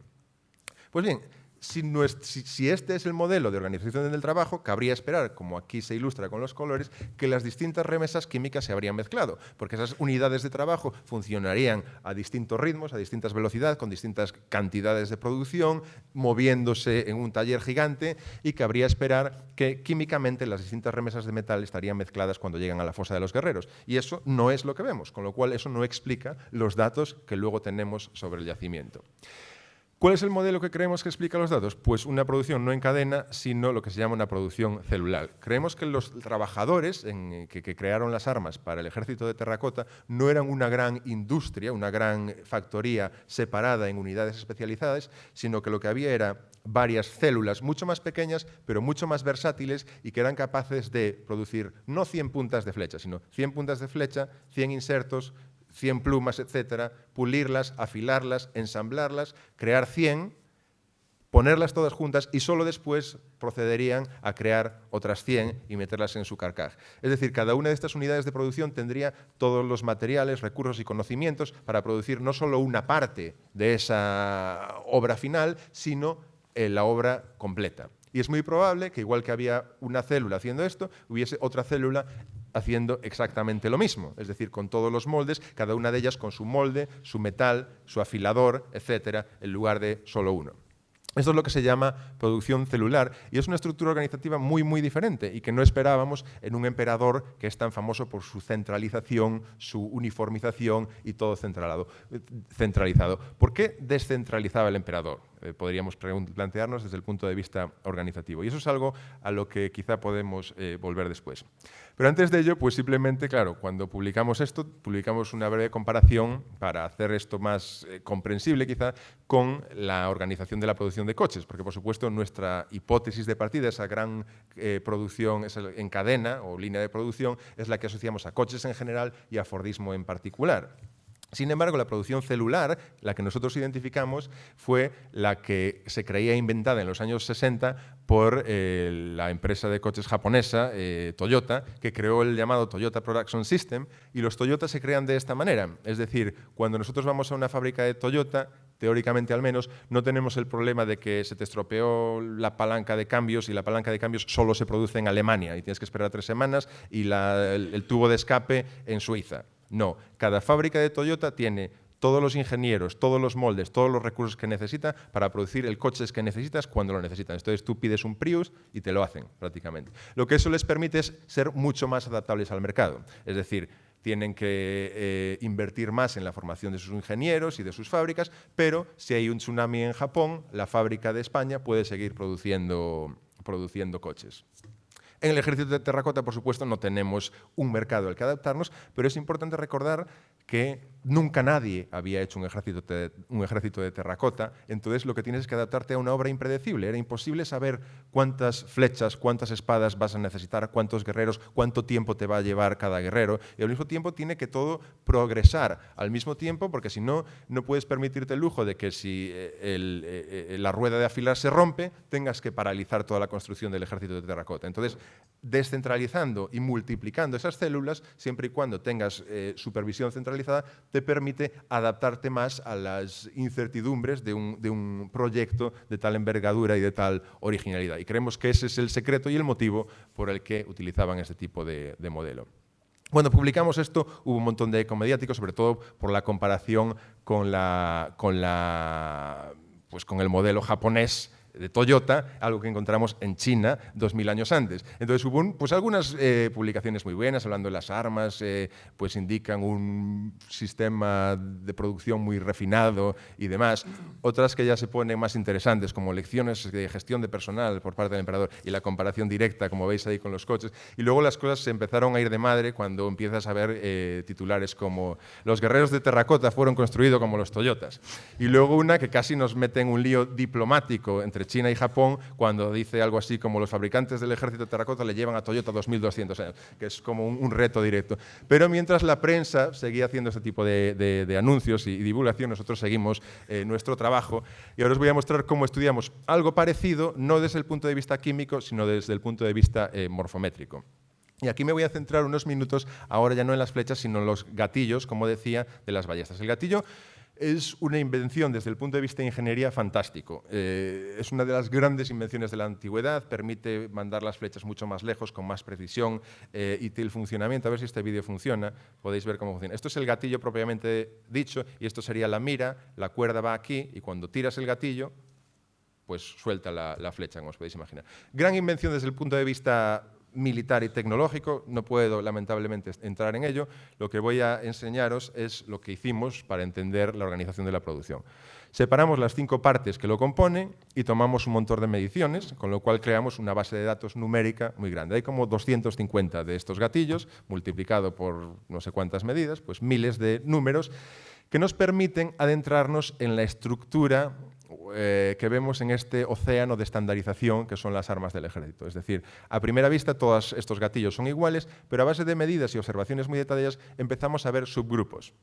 Pues bien, si este es el modelo de organización del trabajo, cabría esperar, como aquí se ilustra con los colores, que las distintas remesas químicas se habrían mezclado, porque esas unidades de trabajo funcionarían a distintos ritmos, a distintas velocidades, con distintas cantidades de producción, moviéndose en un taller gigante, y cabría esperar que químicamente las distintas remesas de metal estarían mezcladas cuando llegan a la fosa de los guerreros. Y eso no es lo que vemos, con lo cual eso no explica los datos que luego tenemos sobre el yacimiento. ¿Cuál es el modelo que creemos que explica los datos? Pues una producción no en cadena, sino lo que se llama una producción celular. Creemos que los trabajadores que crearon las armas para el ejército de terracota no eran una gran industria, una gran factoría separada en unidades especializadas, sino que lo que había era varias células mucho más pequeñas, pero mucho más versátiles y que eran capaces de producir no 100 puntas de flecha, sino 100 puntas de flecha, 100 insertos, 100 plumas, etcétera, pulirlas, afilarlas, ensamblarlas, crear 100, ponerlas todas juntas y solo después procederían a crear otras 100 y meterlas en su carcaj. Es decir, cada una de estas unidades de producción tendría todos los materiales, recursos y conocimientos para producir no solo una parte de esa obra final, sino la obra completa. Y es muy probable que, igual que había una célula haciendo esto, hubiese otra célula haciendo exactamente lo mismo, es decir, con todos los moldes, cada una de ellas con su molde, su metal, su afilador, etcétera, en lugar de solo uno. Esto es lo que se llama producción celular y es una estructura organizativa muy, muy diferente y que no esperábamos en un emperador que es tan famoso por su centralización, su uniformización y todo centralizado. ¿Por qué descentralizaba el emperador? Podríamos plantearnos desde el punto de vista organizativo. Y eso es algo a lo que quizá podemos volver después. Pero antes de ello, pues simplemente, claro, cuando publicamos esto, publicamos una breve comparación para hacer esto más comprensible quizá con la organización de la producción de coches, porque por supuesto nuestra hipótesis de partida, esa gran producción en cadena o línea de producción, es la que asociamos a coches en general y a Fordismo en particular. Sin embargo, la producción celular, la que nosotros identificamos, fue la que se creía inventada en los años 60 por la empresa de coches japonesa, Toyota, que creó el llamado Toyota Production System, y los Toyota se crean de esta manera. Es decir, cuando nosotros vamos a una fábrica de Toyota, teóricamente al menos, no tenemos el problema de que se te estropeó la palanca de cambios y la palanca de cambios solo se produce en Alemania y tienes que esperar 3 semanas y el tubo de escape en Suiza. No, cada fábrica de Toyota tiene todos los ingenieros, todos los moldes, todos los recursos que necesita para producir el coche que necesitas cuando lo necesitas. Entonces tú pides un Prius y te lo hacen prácticamente. Lo que eso les permite es ser mucho más adaptables al mercado. Es decir, tienen que invertir más en la formación de sus ingenieros y de sus fábricas, pero si hay un tsunami en Japón, la fábrica de España puede seguir produciendo coches. En el ejército de terracota, por supuesto, no tenemos un mercado al que adaptarnos, pero es importante recordar que nunca nadie había hecho un ejército de terracota, entonces lo que tienes es que adaptarte a una obra impredecible. Era imposible saber cuántas flechas, cuántas espadas vas a necesitar, cuántos guerreros, cuánto tiempo te va a llevar cada guerrero, y al mismo tiempo tiene que todo progresar al mismo tiempo, porque si no, no puedes permitirte el lujo de que si la rueda de afilar se rompe, tengas que paralizar toda la construcción del ejército de terracota. Entonces, descentralizando y multiplicando esas células, siempre y cuando tengas supervisión centralizada, te permite adaptarte más a las incertidumbres de un proyecto de tal envergadura y de tal originalidad. Y creemos que ese es el secreto y el motivo por el que utilizaban este tipo de modelo. Cuando publicamos esto hubo un montón de eco mediático, sobre todo por la comparación con el modelo japonés de Toyota, algo que encontramos en China 2000 años antes. Entonces hubo pues algunas publicaciones muy buenas hablando de las armas, pues indican un sistema de producción muy refinado y demás. Otras que ya se ponen más interesantes, como lecciones de gestión de personal por parte del emperador y la comparación directa, como veis ahí con los coches. Y luego las cosas se empezaron a ir de madre cuando empiezas a ver titulares como los guerreros de terracota fueron construidos como los Toyotas. Y luego una que casi nos mete en un lío diplomático entre China y Japón cuando dice algo así como los fabricantes del ejército de terracota le llevan a Toyota 2200 años, que es como un reto directo. Pero mientras la prensa seguía haciendo este tipo de anuncios y divulgación, nosotros seguimos nuestro trabajo y ahora os voy a mostrar cómo estudiamos algo parecido, no desde el punto de vista químico, sino desde el punto de vista morfométrico. Y aquí me voy a centrar unos minutos, ahora ya no en las flechas, sino en los gatillos, como decía, de las ballestas. El gatillo es una invención desde el punto de vista de ingeniería fantástico. Es una de las grandes invenciones de la antigüedad, permite mandar las flechas mucho más lejos, con más precisión y el funcionamiento. A ver si este vídeo funciona, podéis ver cómo funciona. Esto es el gatillo propiamente dicho y esto sería la mira, la cuerda va aquí y cuando tiras el gatillo, pues suelta la flecha, como os podéis imaginar. Gran invención desde el punto de vista militar y tecnológico, no puedo lamentablemente entrar en ello, lo que voy a enseñaros es lo que hicimos para entender la organización de la producción. Separamos las 5 partes que lo componen y tomamos un montón de mediciones, con lo cual creamos una base de datos numérica muy grande. Hay como 250 de estos gatillos, multiplicado por no sé cuántas medidas, pues miles de números, que nos permiten adentrarnos en la estructura que vemos en este océano de estandarización que son las armas del ejército. Es decir, a primera vista todos estos gatillos son iguales, pero a base de medidas y observaciones muy detalladas empezamos a ver subgrupos.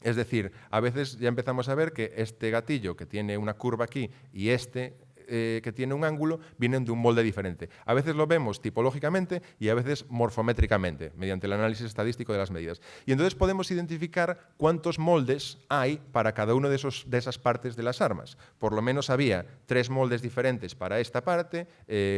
Es decir, a veces ya empezamos a ver que este gatillo que tiene una curva aquí y este que tiene un ángulo vienen de un molde diferente. A veces lo vemos tipológicamente y a veces morfométricamente, mediante el análisis estadístico de las medidas. Y entonces podemos identificar cuántos moldes hay para cada una de esas partes de las armas. Por lo menos había 3 moldes diferentes para esta parte,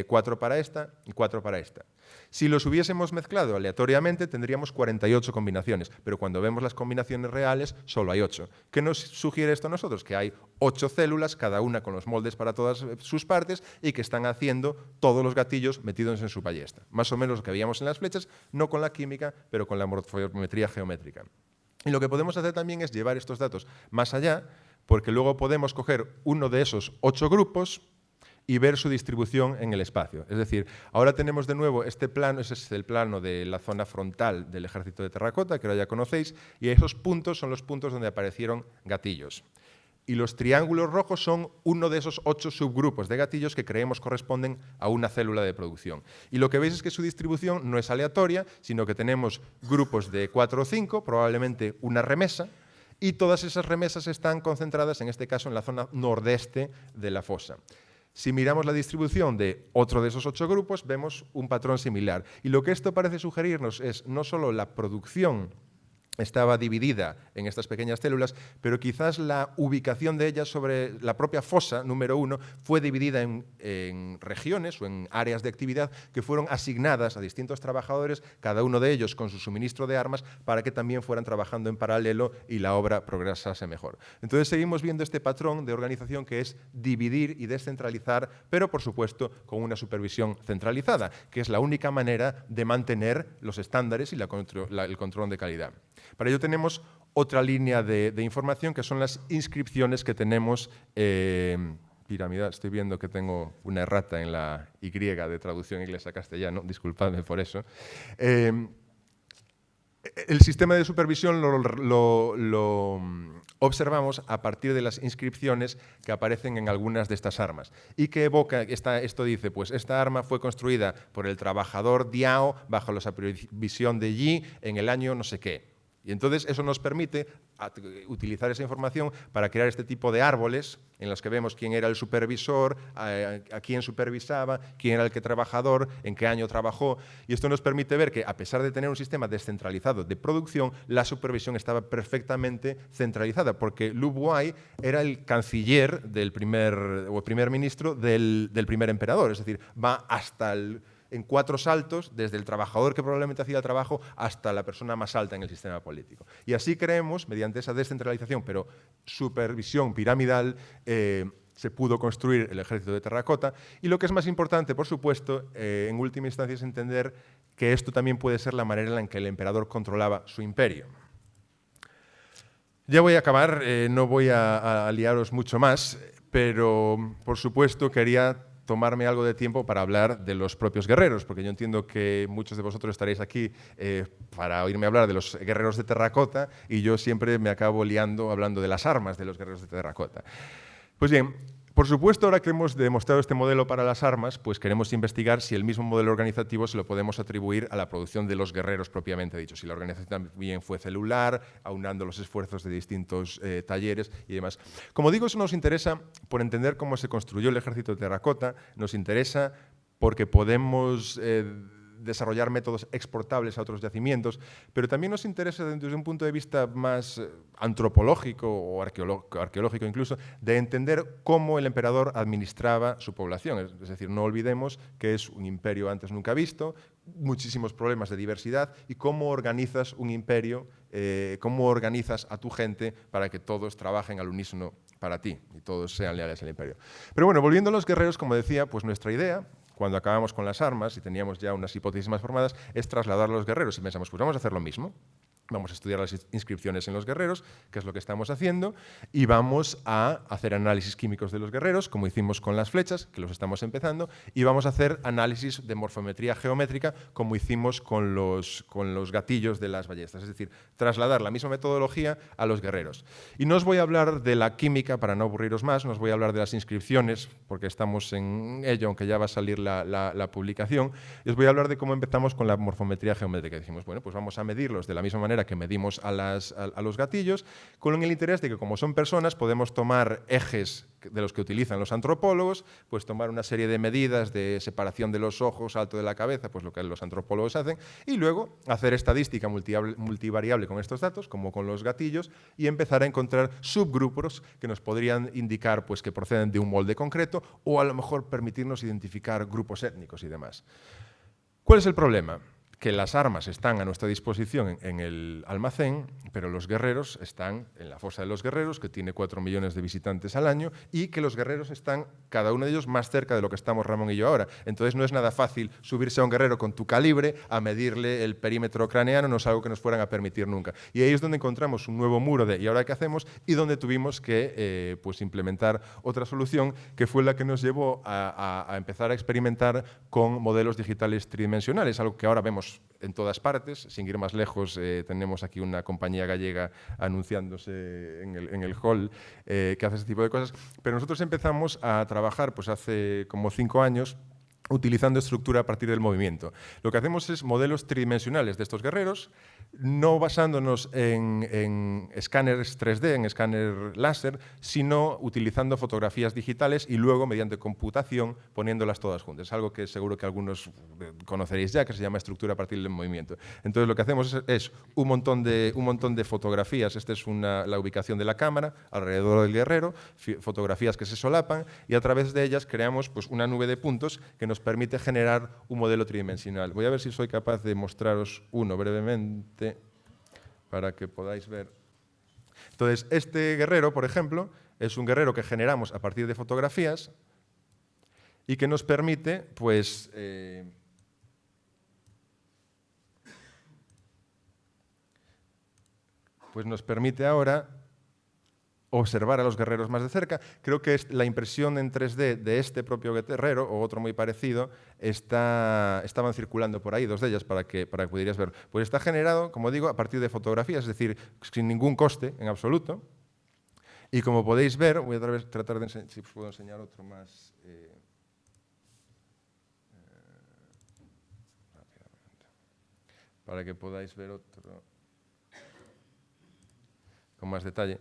4 para esta y 4 para esta. Si los hubiésemos mezclado aleatoriamente tendríamos 48 combinaciones, pero cuando vemos las combinaciones reales solo hay 8. ¿Qué nos sugiere esto a nosotros? Que hay 8 células, cada una con los moldes para todas sus partes y que están haciendo todos los gatillos metidos en su ballesta. Más o menos lo que veíamos en las flechas, no con la química, pero con la morfometría geométrica. Y lo que podemos hacer también es llevar estos datos más allá, porque luego podemos coger uno de esos 8 grupos y ver su distribución en el espacio. Es decir, ahora tenemos de nuevo este plano, ese es el plano de la zona frontal del ejército de terracota, que ahora ya conocéis, y esos puntos son los puntos donde aparecieron gatillos. Y los triángulos rojos son uno de esos 8 subgrupos de gatillos que creemos corresponden a una célula de producción. Y lo que veis es que su distribución no es aleatoria, sino que tenemos grupos de 4 o 5, probablemente una remesa, y todas esas remesas están concentradas, en este caso, en la zona nordeste de la fosa. Si miramos la distribución de otro de esos 8 grupos, vemos un patrón similar. Y lo que esto parece sugerirnos es no solo la producción estaba dividida en estas pequeñas células, pero quizás la ubicación de ellas sobre la propia fosa, número 1, fue dividida en regiones o en áreas de actividad que fueron asignadas a distintos trabajadores, cada uno de ellos con su suministro de armas, para que también fueran trabajando en paralelo y la obra progresase mejor. Entonces seguimos viendo este patrón de organización que es dividir y descentralizar, pero por supuesto con una supervisión centralizada, que es la única manera de mantener los estándares y el control de calidad. Para ello tenemos otra línea de información que son las inscripciones que tenemos piramidal. Estoy viendo que tengo una errata en la Y de traducción inglesa a castellano, disculpadme por eso. El sistema de supervisión lo observamos a partir de las inscripciones que aparecen en algunas de estas armas. ¿Y que evoca? Esto dice, pues esta arma fue construida por el trabajador Diao bajo la supervisión de Yi en el año no sé qué. Y entonces eso nos permite utilizar esa información para crear este tipo de árboles en los que vemos quién era el supervisor, a quién supervisaba, quién era el trabajador, en qué año trabajó. Y esto nos permite ver que, a pesar de tener un sistema descentralizado de producción, la supervisión estaba perfectamente centralizada, porque Lu Buai era el canciller del primer ministro del primer emperador. Es decir, va hasta en 4 saltos, desde el trabajador que probablemente hacía el trabajo hasta la persona más alta en el sistema político. Y así creemos, mediante esa descentralización, pero supervisión piramidal, se pudo construir el ejército de terracota. Y lo que es más importante, por supuesto, en última instancia, es entender que esto también puede ser la manera en la que el emperador controlaba su imperio. Ya voy a acabar, no voy a liaros mucho más, pero por supuesto quería tomarme algo de tiempo para hablar de los propios guerreros, porque yo entiendo que muchos de vosotros estaréis aquí para oírme hablar de los guerreros de terracota y yo siempre me acabo liando hablando de las armas de los guerreros de terracota. Pues bien, por supuesto, ahora que hemos demostrado este modelo para las armas, pues queremos investigar si el mismo modelo organizativo se lo podemos atribuir a la producción de los guerreros propiamente dicho, si la organización también fue celular, aunando los esfuerzos de distintos talleres y demás. Como digo, eso nos interesa por entender cómo se construyó el ejército de terracota, nos interesa porque podemos desarrollar métodos exportables a otros yacimientos, pero también nos interesa desde un punto de vista más antropológico o arqueológico incluso, de entender cómo el emperador administraba su población. Es decir, no olvidemos que es un imperio antes nunca visto, muchísimos problemas de diversidad y cómo organizas un imperio, cómo organizas a tu gente para que todos trabajen al unísono para ti y todos sean leales al imperio. Pero bueno, volviendo a los guerreros, como decía, pues nuestra idea, cuando acabamos con las armas y teníamos ya unas hipótesis más formadas, es trasladar a los guerreros y pensamos, pues vamos a hacer lo mismo. Vamos a estudiar las inscripciones en los guerreros, que es lo que estamos haciendo, y vamos a hacer análisis químicos de los guerreros, como hicimos con las flechas, que los estamos empezando, y vamos a hacer análisis de morfometría geométrica, como hicimos con los gatillos de las ballestas, es decir, trasladar la misma metodología a los guerreros. Y no os voy a hablar de la química, para no aburriros más, no os voy a hablar de las inscripciones, porque estamos en ello, aunque ya va a salir la publicación, y os voy a hablar de cómo empezamos con la morfometría geométrica. Dijimos, bueno, pues vamos a medirlos de la misma manera que medimos a los gatillos, con el interés de que como son personas podemos tomar ejes de los que utilizan los antropólogos, pues tomar una serie de medidas de separación de los ojos, alto de la cabeza, pues lo que los antropólogos hacen, y luego hacer estadística multivariable con estos datos, como con los gatillos, y empezar a encontrar subgrupos que nos podrían indicar pues, que proceden de un molde concreto o a lo mejor permitirnos identificar grupos étnicos y demás. ¿Cuál es el problema? Que las armas están a nuestra disposición en el almacén, pero los guerreros están en la fosa de los guerreros, que tiene 4 millones de visitantes al año, y que los guerreros están, cada uno de ellos, más cerca de lo que estamos Ramón y yo ahora. Entonces no es nada fácil subirse a un guerrero con tu calibre a medirle el perímetro craneano, no es algo que nos fueran a permitir nunca. Y ahí es donde encontramos un nuevo muro de ¿y ahora qué hacemos? Y donde tuvimos que pues implementar otra solución, que fue la que nos llevó a empezar a experimentar con modelos digitales tridimensionales, algo que ahora vemos en todas partes. Sin ir más lejos, tenemos aquí una compañía gallega anunciándose en el hall que hace ese tipo de cosas, pero nosotros empezamos a trabajar pues hace como 5 años utilizando estructura a partir del movimiento. Lo que hacemos es modelos tridimensionales de estos guerreros, no basándonos en escáneres 3D, en escáner láser, sino utilizando fotografías digitales y luego, mediante computación, poniéndolas todas juntas. Es algo que seguro que algunos conoceréis ya, que se llama estructura a partir del movimiento. Entonces, lo que hacemos es un montón de fotografías. Esta es la ubicación de la cámara alrededor del guerrero, fotografías que se solapan, y a través de ellas creamos pues, una nube de puntos que nos permite generar un modelo tridimensional. Voy a ver si soy capaz de mostraros uno brevemente para que podáis ver. Entonces, este guerrero, por ejemplo, es un guerrero que generamos a partir de fotografías y que nos permite, pues, nos permite ahora observar a los guerreros más de cerca. Creo que la impresión en 3D de este propio guerrero, o otro muy parecido, estaban circulando por ahí, 2 de ellas, para que pudierais ver. Pues está generado, como digo, a partir de fotografías, es decir, sin ningún coste en absoluto. Y como podéis ver, voy a tratar de enseñar, si puedo enseñar otro más. Rápidamente. Para que podáis ver otro con más detalle.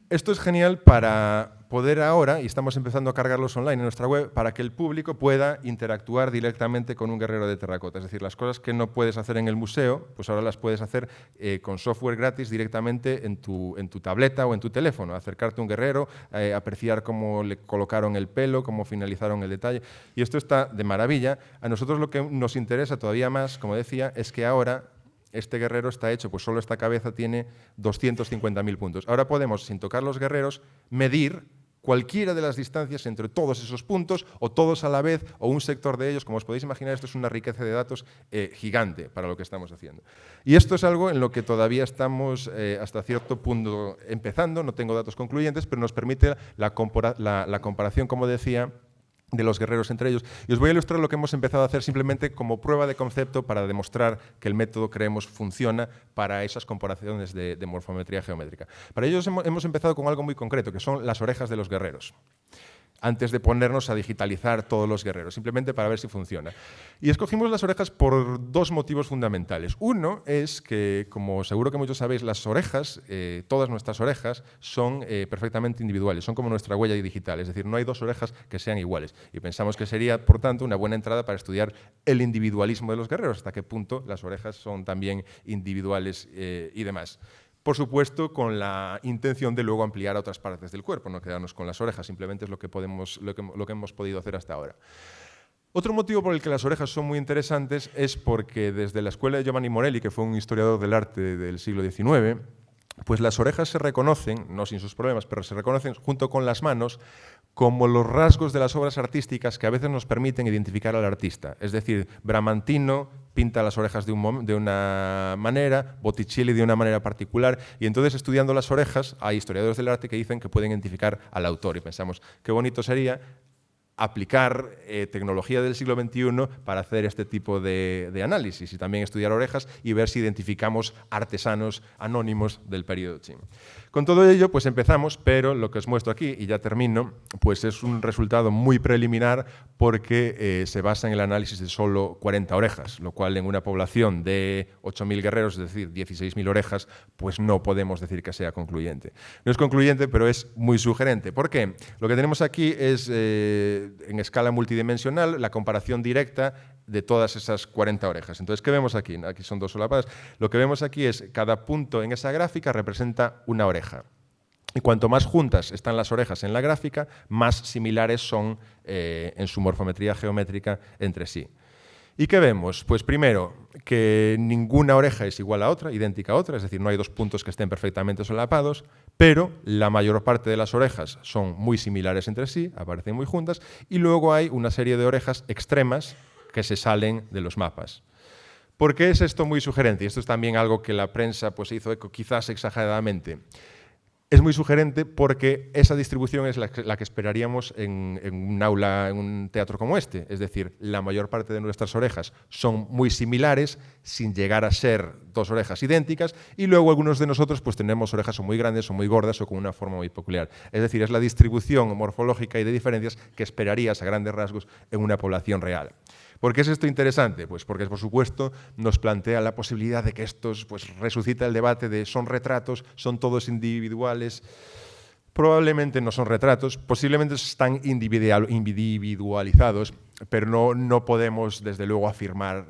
Esto es genial para poder ahora, y estamos empezando a cargarlos online en nuestra web, para que el público pueda interactuar directamente con un guerrero de terracota. Es decir, las cosas que no puedes hacer en el museo, pues ahora las puedes hacer con software gratis directamente en tu tableta o en tu teléfono. Acercarte a un guerrero, apreciar cómo le colocaron el pelo, cómo finalizaron el detalle. Y esto está de maravilla. A nosotros lo que nos interesa todavía más, como decía, es que ahora este guerrero está hecho, pues solo esta cabeza tiene 250.000 puntos. Ahora podemos, sin tocar los guerreros, medir cualquiera de las distancias entre todos esos puntos, o todos a la vez, o un sector de ellos. Como os podéis imaginar, esto es una riqueza de datos gigante para lo que estamos haciendo. Y esto es algo en lo que todavía estamos hasta cierto punto empezando, no tengo datos concluyentes, pero nos permite la comparación, como decía, de los guerreros entre ellos. Y os voy a ilustrar lo que hemos empezado a hacer simplemente como prueba de concepto para demostrar que el método, creemos, funciona para esas comparaciones de morfometría geométrica. Para ello hemos empezado con algo muy concreto, que son las orejas de los guerreros, antes de ponernos a digitalizar todos los guerreros, simplemente para ver si funciona. Y escogimos las orejas por dos motivos fundamentales. Uno es que, como seguro que muchos sabéis, las orejas, todas nuestras orejas, son perfectamente individuales, son como nuestra huella digital, es decir, no hay dos orejas que sean iguales. Y pensamos que sería, por tanto, una buena entrada para estudiar el individualismo de los guerreros, hasta qué punto las orejas son también individuales y demás. Por supuesto, con la intención de luego ampliar a otras partes del cuerpo, no quedarnos con las orejas, simplemente es lo que hemos podido hacer hasta ahora. Otro motivo por el que las orejas son muy interesantes es porque desde la escuela de Giovanni Morelli, que fue un historiador del arte del siglo XIX, pues las orejas se reconocen, no sin sus problemas, pero se reconocen junto con las manos como los rasgos de las obras artísticas que a veces nos permiten identificar al artista. Es decir, Bramantino pinta las orejas de una manera, Botticelli de una manera particular, y entonces estudiando las orejas hay historiadores del arte que dicen que pueden identificar al autor, y pensamos qué bonito sería aplicar tecnología del siglo XXI para hacer este tipo de análisis y también estudiar orejas y ver si identificamos artesanos anónimos del periodo Qing. Con todo ello, pues empezamos, pero lo que os muestro aquí, y ya termino, pues es un resultado muy preliminar porque se basa en el análisis de solo 40 orejas, lo cual en una población de 8.000 guerreros, es decir, 16.000 orejas, pues no podemos decir que sea concluyente. No es concluyente, pero es muy sugerente. ¿Por qué? Lo que tenemos aquí es, en escala multidimensional, la comparación directa de todas esas 40 orejas. Entonces, ¿qué vemos aquí? Aquí son dos solapadas. Lo que vemos aquí es cada punto en esa gráfica representa una oreja. Y cuanto más juntas están las orejas en la gráfica, más similares son en su morfometría geométrica entre sí. ¿Y qué vemos? Pues primero, que ninguna oreja es igual a otra, idéntica a otra, es decir, no hay dos puntos que estén perfectamente solapados, pero la mayor parte de las orejas son muy similares entre sí, aparecen muy juntas, y luego hay una serie de orejas extremas que se salen de los mapas. ¿Por qué es esto muy sugerente? Y esto es también algo que la prensa pues, hizo eco quizás exageradamente. Es muy sugerente porque esa distribución es la que esperaríamos en un aula, en un teatro como este. Es decir, la mayor parte de nuestras orejas son muy similares, sin llegar a ser dos orejas idénticas, y luego algunos de nosotros pues, tenemos orejas o muy grandes o muy gordas o con una forma muy peculiar. Es decir, es la distribución morfológica y de diferencias que esperarías a grandes rasgos en una población real. ¿Por qué es esto interesante? Pues porque, por supuesto, nos plantea la posibilidad de que estos pues, resucita el debate de son retratos, son todos individuales. Probablemente no son retratos, posiblemente están individualizados, pero no podemos, desde luego, afirmar,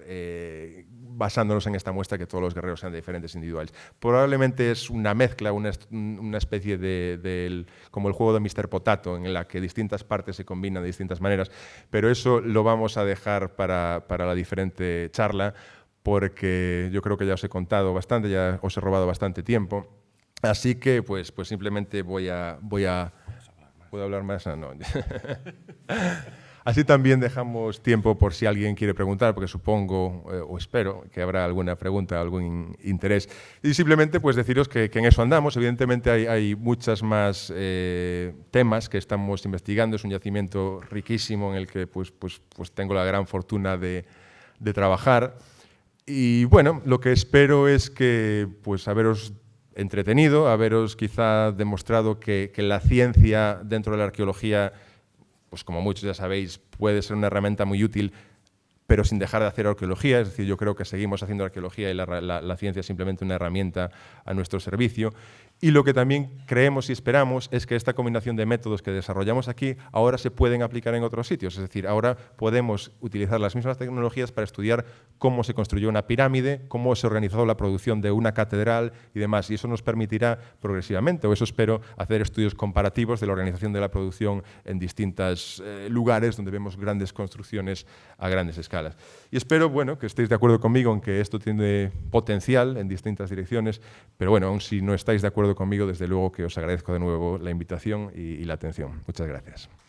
basándonos en esta muestra, que todos los guerreros sean diferentes individuales. Probablemente es una mezcla, una especie como el juego de Mr. Potato, en la que distintas partes se combinan de distintas maneras, pero eso lo vamos a dejar para la diferente charla, porque yo creo que ya os he contado bastante, ya os he robado bastante tiempo. Así que, pues simplemente voy a ¿puedo hablar más? No. Así también dejamos tiempo por si alguien quiere preguntar, porque supongo o espero que habrá alguna pregunta, algún interés. Y simplemente pues deciros que en eso andamos. Evidentemente hay muchas más temas que estamos investigando. Es un yacimiento riquísimo en el que pues tengo la gran fortuna de trabajar. Y bueno, lo que espero es que pues haberos entretenido, haberos quizá demostrado que la ciencia dentro de la arqueología, pues como muchos ya sabéis, puede ser una herramienta muy útil, pero sin dejar de hacer arqueología. Es decir, yo creo que seguimos haciendo arqueología y la ciencia es simplemente una herramienta a nuestro servicio. Y lo que también creemos y esperamos es que esta combinación de métodos que desarrollamos aquí ahora se pueden aplicar en otros sitios. Es decir, ahora podemos utilizar las mismas tecnologías para estudiar cómo se construyó una pirámide, cómo se organizó la producción de una catedral y demás. Y eso nos permitirá progresivamente, o eso espero, hacer estudios comparativos de la organización de la producción en distintos lugares donde vemos grandes construcciones a grandes escalas. salas. Y espero, bueno, que estéis de acuerdo conmigo en que esto tiene potencial en distintas direcciones, pero bueno, aun si no estáis de acuerdo conmigo, desde luego que os agradezco de nuevo la invitación y la atención. Muchas gracias.